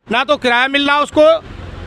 ना तो किराया मिल रहा उसको,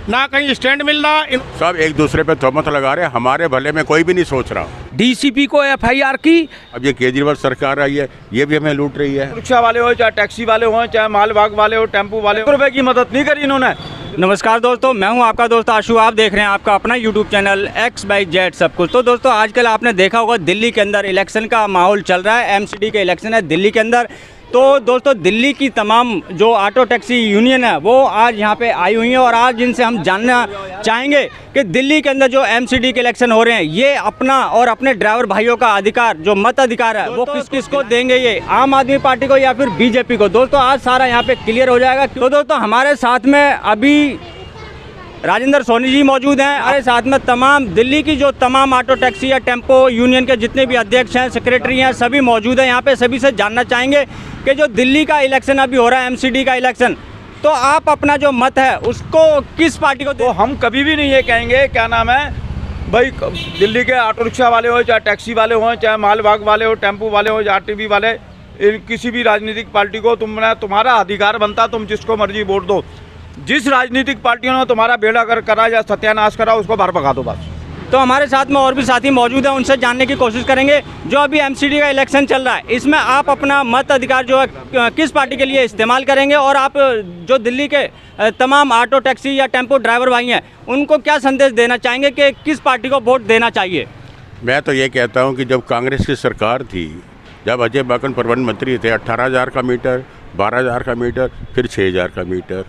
ना कहीं स्टैंड मिल रहा। सब एक दूसरे पे तोहमत लगा रहे हैं, हमारे भले में कोई भी नहीं सोच रहा। डीसीपी को एफआईआर की। अब ये केजरीवाल सरकार आई है, ये भी हमें लूट रही है। रिक्शा वाले हो, चाहे टैक्सी वाले हो, चाहे मालवाहक वाले हो, टेम्पो वाले हो, रुपए की मदद नहीं करी इन्होंने। नमस्कार दोस्तों, मैं हूं आपका दोस्त आशु। आप देख रहे हैं आपका अपना यूट्यूब चैनल XYZ सब कुछ। तो दोस्तों, आजकल आपने देखा होगा दिल्ली के अंदर इलेक्शन का माहौल चल रहा है। MCD के इलेक्शन है दिल्ली के अंदर। तो दोस्तों, दिल्ली की तमाम जो ऑटो टैक्सी यूनियन है वो आज यहाँ पे आई हुई है और आज इनसे हम जानना चाहेंगे कि दिल्ली के अंदर जो MCD के इलेक्शन हो रहे हैं ये अपना और अपने ड्राइवर भाइयों का अधिकार, जो मत अधिकार है, वो किस किस को देंगे, ये आम आदमी पार्टी को या फिर BJP को। दोस्तों, आज सारा यहाँ पे क्लियर हो जाएगा। तो दोस्तों, हमारे साथ में अभी राजेंद्र सोनी जी मौजूद हैं। हमारे साथ में तमाम दिल्ली की जो तमाम ऑटो टैक्सी या टेम्पो यूनियन के जितने भी अध्यक्ष हैं, सेक्रेटरी हैं, सभी मौजूद हैं यहाँ पे। सभी से जानना चाहेंगे कि जो दिल्ली का इलेक्शन अभी हो रहा है, MCD का इलेक्शन, तो आप अपना जो मत है उसको किस पार्टी को तो हम कभी भी नहीं ये कहेंगे, क्या नाम है भाई, दिल्ली के ऑटो रिक्शा वाले हो, चाहे टैक्सी वाले हो, चाहे मालवाहक वाले हो, टेम्पो वाले हो, RTV वाले, किसी भी राजनीतिक पार्टी को तुम्हारा अधिकार बनता, तुम जिसको मर्जी वोट दो। जिस राजनीतिक पार्टियों ने तुम्हारा बेड़ा कर करा या सत्यानाश करा, उसको बाहर भगा दो बस। तो हमारे साथ में और भी साथी मौजूद हैं, उनसे जानने की कोशिश करेंगे जो अभी MCD का इलेक्शन चल रहा है, इसमें आप अपना मत अधिकार जो है किस पार्टी के लिए इस्तेमाल करेंगे और आप जो दिल्ली के तमाम ऑटो टैक्सी या टेम्पो ड्राइवर भाई हैं उनको क्या संदेश देना चाहेंगे कि किस पार्टी को वोट देना चाहिए। मैं तो ये कहता हूँ कि जब कांग्रेस की सरकार थी, जब अजय माकन परिवहन मंत्री थे, 18,000 का मीटर, 12,000 का मीटर, फिर 6,000 का मीटर,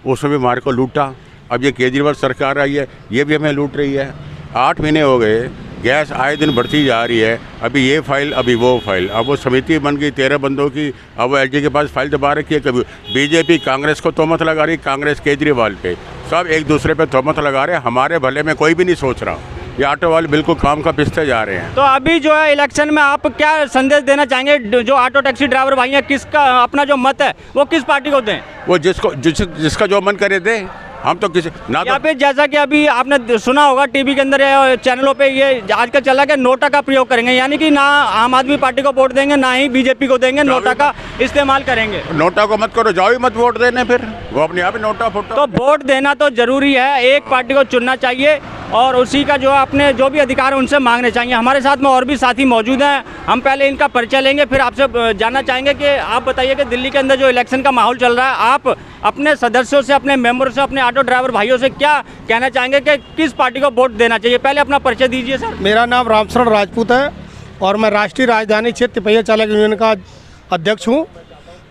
उसमें भी हमारे को लूटा। अब ये केजरीवाल सरकार आई है, ये भी हमें लूट रही है। 8 महीने हो गए, गैस आए दिन बढ़ती जा रही है। अभी ये फाइल, अभी वो फाइल, अब वो समिति बन गई 13 बंदों की। अब वो LG के पास फाइल दबा रखी है। कभी BJP कांग्रेस को तोहमत लगा रही, कांग्रेस केजरीवाल पे, सब एक दूसरे पे तोहमत लगा रहे हैं, हमारे भले में कोई भी नहीं सोच रहा। ये ऑटो वाले बिल्कुल काम का पिसते जा रहे हैं। तो अभी जो है इलेक्शन में आप क्या संदेश देना चाहेंगे, जो ऑटो टैक्सी ड्राइवर भाई हैं, किसका अपना जो मत है वो किस पार्टी को दें? वो जिसका जो मन करे दे। हम तो किसी ना या फिर जैसा कि अभी आपने सुना होगा टीवी के अंदर या चैनलों पे ये आजकल चला कि नोटा का प्रयोग करेंगे, यानी कि ना आम आदमी पार्टी को वोट देंगे ना ही BJP को देंगे, नोटा का इस्तेमाल करेंगे। नोटा को मत करो, जाओ ही मत वोट देने, फिर वो अपने आप ही नोटा फोटो। तो वोट देना तो जरूरी है, एक पार्टी को चुनना चाहिए और उसी का जो अपने जो भी अधिकार है उनसे मांगने चाहिए। हमारे साथ में और भी साथी मौजूद हैं, हम पहले इनका परिचय लेंगे, फिर आपसे जानना चाहेंगे कि आप बताइए कि दिल्ली के अंदर जो इलेक्शन का माहौल चल रहा है, आप अपने सदस्यों से, अपने मेंबरों से, अपने ऑटो ड्राइवर भाइयों से क्या कहना चाहेंगे कि किस पार्टी को वोट देना चाहिए? पहले अपना परिचय दीजिए सर। मेरा नाम रामशरण राजपूत है और मैं राष्ट्रीय राजधानी क्षेत्र पहिया चालक यूनियन का अध्यक्ष हूँ।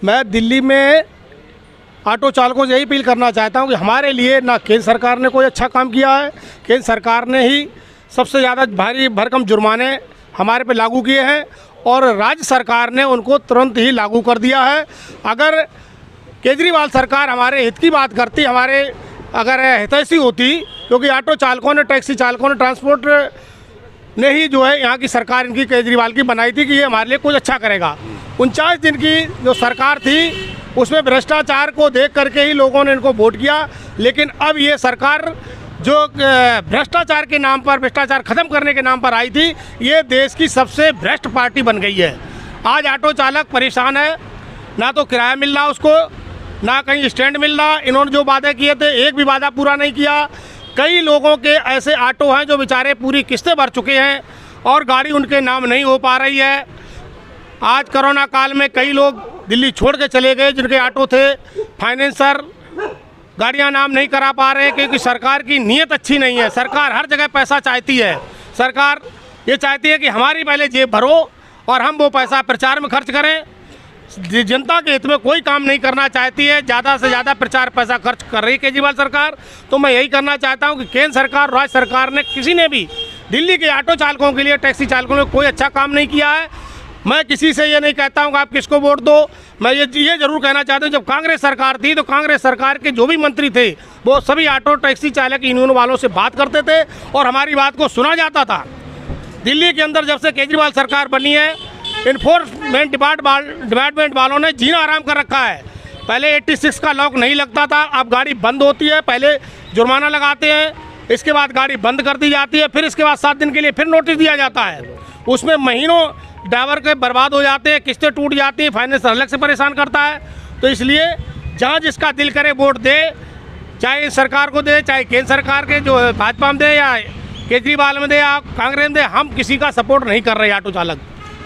मैं दिल्ली में ऑटो चालकों से यही अपील करना चाहता हूँ कि हमारे लिए ना केंद्र सरकार ने कोई अच्छा काम किया है। केंद्र सरकार ने ही सबसे ज़्यादा भारी भरकम जुर्माने हमारे पे लागू किए हैं और राज्य सरकार ने उनको तुरंत ही लागू कर दिया है। अगर केजरीवाल सरकार हमारे हित की बात करती, हमारे अगर हितैषी होती, क्योंकि ऑटो चालकों ने, टैक्सी चालकों ने, ट्रांसपोर्ट ने ही जो है यहाँ की सरकार इनकी केजरीवाल की बनाई थी कि ये हमारे लिए कुछ अच्छा करेगा। 49 दिन की जो सरकार थी उसमें भ्रष्टाचार को देख करके ही लोगों ने इनको वोट किया, लेकिन अब ये सरकार जो भ्रष्टाचार के नाम पर, भ्रष्टाचार खत्म करने के नाम पर आई थी, ये देश की सबसे भ्रष्ट पार्टी बन गई है। आज ऑटो चालक परेशान है, ना तो किराया मिल रहा उसको, ना कहीं स्टैंड मिल रहा। इन्होंने जो वादे किए थे एक भी वादा पूरा नहीं किया। कई लोगों के ऐसे ऑटो हैं जो बेचारे पूरी किस्तें भर चुके हैं और गाड़ी उनके नाम नहीं हो पा रही है। आज कोरोना काल में कई लोग दिल्ली छोड़ के चले गए जिनके ऑटो थे, फाइनेंसर गाड़ियां नाम नहीं करा पा रहे क्योंकि सरकार की नीयत अच्छी नहीं है। सरकार हर जगह पैसा चाहती है। सरकार ये चाहती है कि हमारी पहले जेब भरो और हम वो पैसा प्रचार में खर्च करें। जनता के हित में कोई काम नहीं करना चाहती है, ज़्यादा से ज़्यादा प्रचार पैसा खर्च कर रही है केजरीवाल सरकार। तो मैं यही करना चाहता हूं कि केंद्र सरकार, राज्य सरकार ने किसी ने भी दिल्ली के ऑटो चालकों के लिए, टैक्सी चालकों ने कोई अच्छा काम नहीं किया है। मैं किसी से ये नहीं कहता हूं कि आप किसको वोट दो। मैं ये जरूर कहना चाहता हूं, जब कांग्रेस सरकार थी तो कांग्रेस सरकार के जो भी मंत्री थे वो सभी ऑटो टैक्सी चालक यूनियन वालों से बात करते थे और हमारी बात को सुना जाता था। दिल्ली के अंदर जब से केजरीवाल सरकार बनी है, इन्फोर्समेंट डिपार्टमेंट वालों ने जीना आराम कर रखा है। पहले 86 का लॉक नहीं लगता था, अब गाड़ी बंद होती है, पहले जुर्माना लगाते हैं, इसके बाद गाड़ी बंद कर दी जाती है, फिर इसके बाद 7 दिन के लिए फिर नोटिस दिया जाता है। उसमें महीनों ड्राइवर के बर्बाद हो जाते हैं, किस्तें टूट जाती हैं, फाइनेंस अलग से परेशान करता है। तो इसलिए जहाँ जिसका दिल करे वोट दे, चाहे सरकार को दे, चाहे केंद्र सरकार के जो भाजपा में दे या केजरीवाल में दे या कांग्रेस में दे, हम किसी का सपोर्ट नहीं कर रहे ऑटो चालक।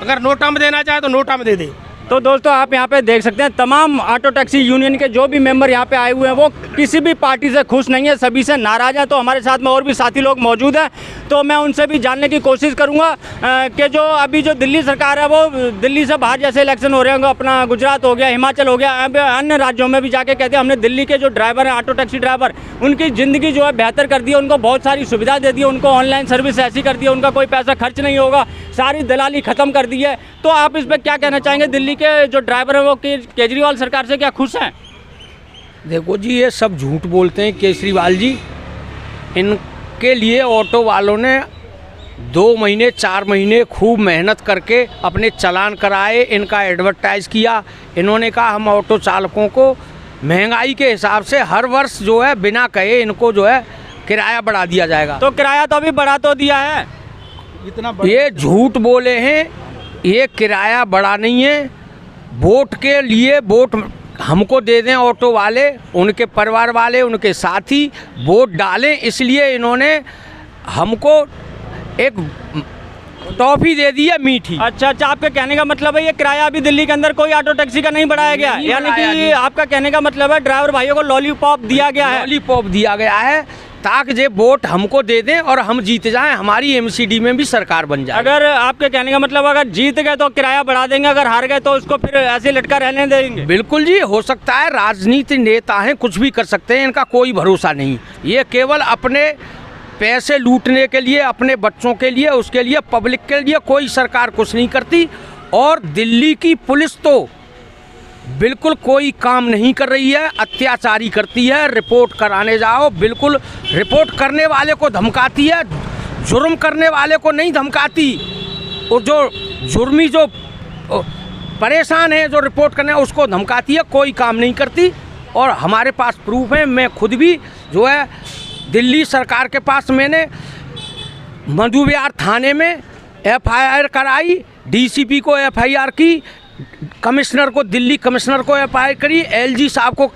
अगर नोटा में देना चाहे तो नोटा में दे दे। तो दोस्तों आप यहाँ पे देख सकते हैं तमाम ऑटो टैक्सी यूनियन के जो भी मेंबर यहाँ पे आए हुए हैं वो किसी भी पार्टी से खुश नहीं है, सभी से नाराज है। तो हमारे साथ में और भी साथी लोग मौजूद हैं, तो मैं उनसे भी जानने की कोशिश करूँगा कि जो अभी जो दिल्ली सरकार है वो दिल्ली से बाहर जैसे इलेक्शन हो रहे होंगे, अपना गुजरात हो गया, हिमाचल हो गया, अन्य राज्यों में भी जाके कहते हैं हमने दिल्ली के जो ड्राइवर हैं, ऑटो टैक्सी ड्राइवर, उनकी ज़िंदगी जो है बेहतर कर दी है, उनको बहुत सारी सुविधा दे दी है, उनको ऑनलाइन सर्विस ऐसी कर दी है, उनका कोई पैसा खर्च नहीं होगा, सारी दलाली ख़त्म कर दी है। तो आप इस पर क्या कहना चाहेंगे? दिल्ली के जो ड्राइवर हैं वो केजरीवाल सरकार से क्या खुश हैं? देखो जी, ये सब झूठ बोलते हैं केजरीवाल जी। इनके लिए ऑटो वालों ने 2 महीने 4 महीने खूब मेहनत करके अपने चालान कराए, इनका एडवर्टाइज किया। इन्होंने कहा हम ऑटो चालकों को महंगाई के हिसाब से हर वर्ष जो है बिना कहे इनको जो है किराया बढ़ा दिया जाएगा। तो किराया तो अभी बढ़ा तो दिया है, ये झूठ बोले हैं, ये किराया बढ़ा नहीं है। वोट के लिए वोट हमको दे दें ऑटो वाले, उनके परिवार वाले, उनके साथी वोट डालें, इसलिए इन्होंने हमको एक टॉफी दे दी है मीठी। अच्छा, आपके कहने का मतलब है ये किराया अभी दिल्ली के अंदर कोई ऑटो टैक्सी का नहीं बढ़ाया गया, यानी कि आपका कहने का मतलब है ड्राइवर भाइयों को लॉलीपॉप दिया गया है। लॉलीपॉप दिया गया है ताकि जे वोट हमको दे दें और हम जीत जाएं, हमारी एमसीडी में भी सरकार बन जाए। अगर आपके कहने का मतलब अगर जीत गए तो किराया बढ़ा देंगे, अगर हार गए तो उसको फिर ऐसे लटका रहने देंगे? बिल्कुल जी, हो सकता है, राजनीति नेता हैं, कुछ भी कर सकते हैं, इनका कोई भरोसा नहीं। ये केवल अपने पैसे लूटने के लिए, अपने बच्चों के लिए, उसके लिए, पब्लिक के लिए कोई सरकार कुछ नहीं करती। और दिल्ली की पुलिस तो बिल्कुल कोई काम नहीं कर रही है, अत्याचारी करती है। रिपोर्ट कराने जाओ, बिल्कुल रिपोर्ट करने वाले को धमकाती है, जुर्म करने वाले को नहीं धमकाती। और जो जुर्मी जो परेशान है जो रिपोर्ट करने उसको धमकाती है, कोई काम नहीं करती। और हमारे पास प्रूफ है, मैं खुद भी जो है दिल्ली सरकार के पास मैंने मधु विहार थाने में FIR कराई, DCP को FIR की, कमिश्नर को, दिल्ली कमिश्नर को FIR करी, LG साहब को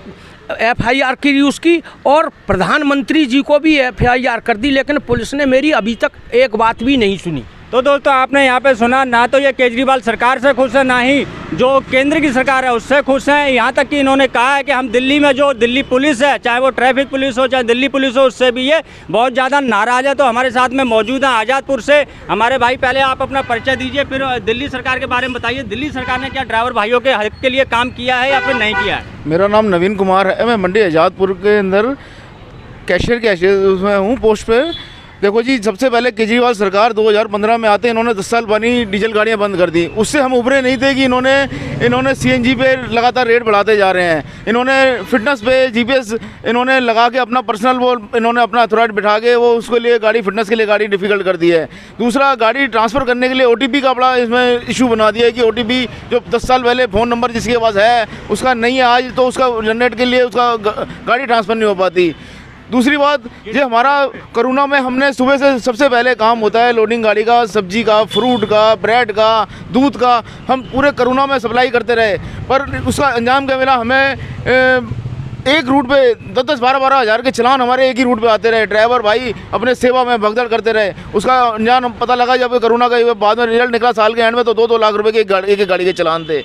FIR की उसकी, और प्रधानमंत्री जी को भी FIR कर दी, लेकिन पुलिस ने मेरी अभी तक एक बात भी नहीं सुनी। तो दोस्तों आपने यहाँ पे सुना, ना तो ये केजरीवाल सरकार से खुश है, ना ही जो केंद्र की सरकार है उससे खुश हैं। यहाँ तक कि इन्होंने कहा है कि हम दिल्ली में जो दिल्ली पुलिस है, चाहे वो ट्रैफिक पुलिस हो, चाहे दिल्ली पुलिस हो, उससे भी ये बहुत ज़्यादा नाराज़ है। तो हमारे साथ में मौजूद हैं आज़ादपुर से हमारे भाई। पहले आप अपना परिचय दीजिए, फिर दिल्ली सरकार के बारे में बताइए। दिल्ली सरकार ने क्या ड्राइवर भाइयों के हक के लिए काम किया है या फिर नहीं किया है? मेरा नाम नवीन कुमार है, मैं मंडी आज़ादपुर के अंदर कैशियर उसमें हूँ पोस्ट पे। देखो जी, सबसे पहले केजरीवाल सरकार 2015 में आते इन्होंने 10 साल पुरानी डीजल गाड़ियाँ बंद कर दी। उससे हम उभरे नहीं थे कि इन्होंने CNG पे लगातार रेट बढ़ाते जा रहे हैं। इन्होंने फिटनेस पे GPS इन्होंने लगा के अपना पर्सनल वो इन्होंने अपना अथॉरिटी बिठा के वो उसके लिए गाड़ी फिटनेस के लिए गाड़ी डिफ़िकल्ट कर दी है। दूसरा, गाड़ी ट्रांसफ़र करने के लिए OTP का बड़ा इसमें इशू बना दिया है कि OTP जो 10 साल पहले फ़ोन नंबर जिसके पास है उसका नहीं है आज, तो उसका जनरेट के लिए उसका गाड़ी ट्रांसफ़र नहीं हो पाती। दूसरी बात, ये हमारा कोरोना में हमने सुबह से सबसे पहले काम होता है लोडिंग गाड़ी का, सब्जी का, फ्रूट का, ब्रेड का, दूध का, हम पूरे कोरोना में सप्लाई करते रहे। पर उसका अंजाम क्या मिला? हमें एक रूट पे 10-12 हज़ार के चलान हमारे एक ही रूट पे आते रहे। ड्राइवर भाई अपने सेवा में भगदड़ करते रहे। उसका अंजाम पता लगा जब कोरोना का बाद में रिजल्ट निकला साल के एंड में, तो 2-2 लाख रुपए के एक गाड़ी के चलान थे।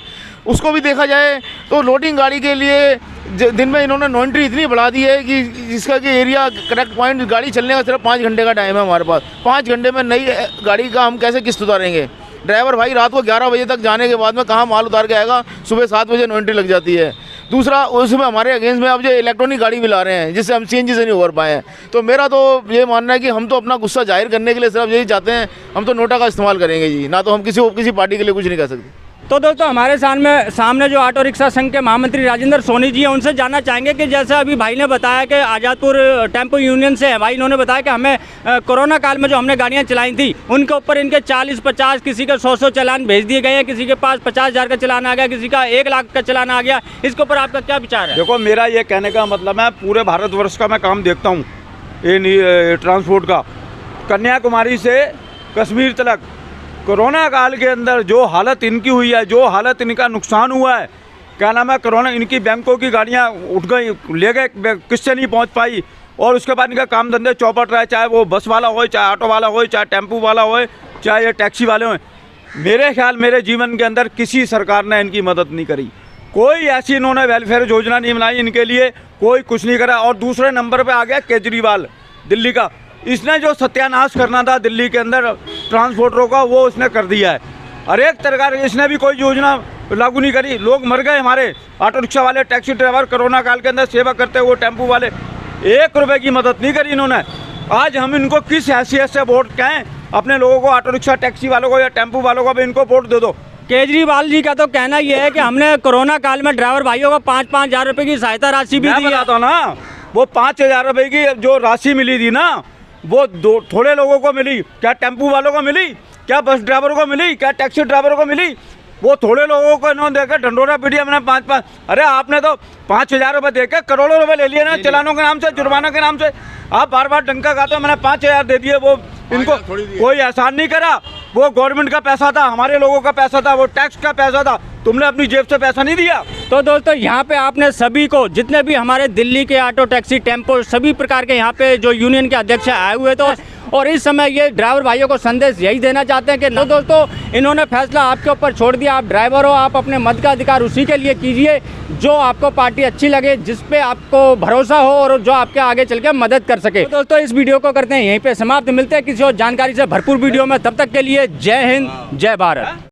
उसको भी देखा जाए तो लोडिंग गाड़ी के लिए दिन में इन्होंने नॉइंट्री इतनी बढ़ा दी है कि जिसका कि एरिया करेक्ट पॉइंट गाड़ी चलने का सिर्फ 5 घंटे का टाइम है हमारे पास। 5 घंटे में नई गाड़ी का हम कैसे किस्त उतारेंगे? ड्राइवर भाई रात को 11 बजे तक जाने के बाद में कहाँ माल उतार के आएगा? सुबह 7 बजे नॉइंट्री लग जाती है। दूसरा, उसमें हमारे अगेंस्ट में अब जो इलेक्ट्रॉनिक गाड़ी भी ला रहे हैं जिससे हम CNG से नहीं उभर पाए हैं। तो मेरा तो ये मानना है कि हम तो अपना गुस्सा जाहिर करने के लिए सिर्फ यही चाहते हैं, हम तो नोटा का इस्तेमाल करेंगे जी, ना तो हम किसी पार्टी के लिए कुछ नहीं कर सकते। तो दोस्तों हमारे सामने जो ऑटो रिक्शा संघ के महामंत्री राजेंद्र सोनी जी हैं, उनसे जानना चाहेंगे कि जैसे अभी भाई ने बताया कि आज़ादपुर टेम्पो यूनियन से है भाई, इन्होंने बताया कि हमें कोरोना काल में जो हमने गाड़ियां चलाई थी उनके ऊपर इनके 40-50, किसी के 100 चालान भेज दिए गए हैं, किसी के पास 50,000 का चालान आ गया, किसी का 1 लाख का चालान आ गया। इसके ऊपर आपका क्या विचार है? देखो, मेरा ये कहने का मतलब है, पूरे भारतवर्ष का मैं काम देखता हूँ ये ट्रांसपोर्ट का, कन्याकुमारी से कश्मीर तक। कोरोना काल के अंदर जो हालत इनकी हुई है, जो हालत इनका नुकसान हुआ है, क्या नाम है, कोरोना इनकी बैंकों की गाड़ियाँ उठ गई, ले गए, किससे नहीं पहुँच पाई। और उसके बाद इनका काम धंधे चौपट रहा है, चाहे वो बस वाला हो, चाहे ऑटो वाला हो, चाहे टेम्पू वाला हो, चाहे ये टैक्सी वाले हों। मेरे ख्याल मेरे जीवन के अंदर किसी सरकार ने इनकी मदद नहीं करी, कोई ऐसी इन्होंने वेलफेयर योजना नहीं बनाई इनके लिए, कोई कुछ नहीं करा। और दूसरे नंबर पे आ गया केजरीवाल दिल्ली का, इसने जो सत्यानाश करना था दिल्ली के अंदर ट्रांसपोर्टरों का वो उसने कर दिया है। हर एक तरह इसने भी कोई योजना लागू नहीं करी, लोग मर गए हमारे ऑटो रिक्शा वाले, टैक्सी ड्राइवर, कोरोना काल के अंदर सेवा करते हुए टेम्पू वाले, 1 रुपए की मदद नहीं करी इन्होंने। आज हम इनको किस हैसियत से वोट कहें, अपने लोगों को, ऑटो रिक्शा टैक्सी वालों को या टेम्पू वालों को भी इनको वोट दे दो। केजरीवाल जी का तो कहना ये है कि हमने कोरोना काल में ड्राइवर भाइयों को 5-5 हज़ार रुपए की सहायता राशि भी दी है। बताता हूँ ना, वो 5,000 रुपए की जो राशि मिली थी ना, वो थोड़े लोगों को मिली। क्या टेम्पू वालों को मिली? क्या बस ड्राइवरों को मिली? क्या टैक्सी ड्राइवरों को मिली? वो थोड़े लोगों को इन्होंने देकर ढंडोरा पीटिया मैंने 5-5। अरे आपने तो 5,000 रुपए देकर करोड़ों रुपए ले लिए ना, चलानों के नाम से, जुर्माना के नाम से। आप बार बार डंका खाते हो, मैंने 5,000 दे दिए, वो इनको कोई एहसान नहीं करा। वो गवर्नमेंट का पैसा था, हमारे लोगों का पैसा था, वो टैक्स का पैसा था, तुमने अपनी जेब से पैसा नहीं दिया। तो दोस्तों यहाँ पे आपने सभी को, जितने भी हमारे दिल्ली के ऑटो टैक्सी टेम्पो सभी प्रकार के यहाँ पे जो यूनियन के अध्यक्ष आए हुए थे, और इस समय ये ड्राइवर भाइयों को संदेश यही देना चाहते हैं कि तो दोस्तों इन्होंने फैसला आपके ऊपर छोड़ दिया, आप ड्राइवर हो, आप अपने मत का अधिकार उसी के लिए कीजिए जो आपको पार्टी अच्छी लगे, जिस पे आपको भरोसा हो और जो आपके आगे चल के मदद कर सके। तो दोस्तों इस वीडियो को करते हैं यहीं पे समाप्त, मिलते हैं किसी और जानकारी से भरपूर वीडियो में, तब तक के लिए जय हिंद, जय भारत।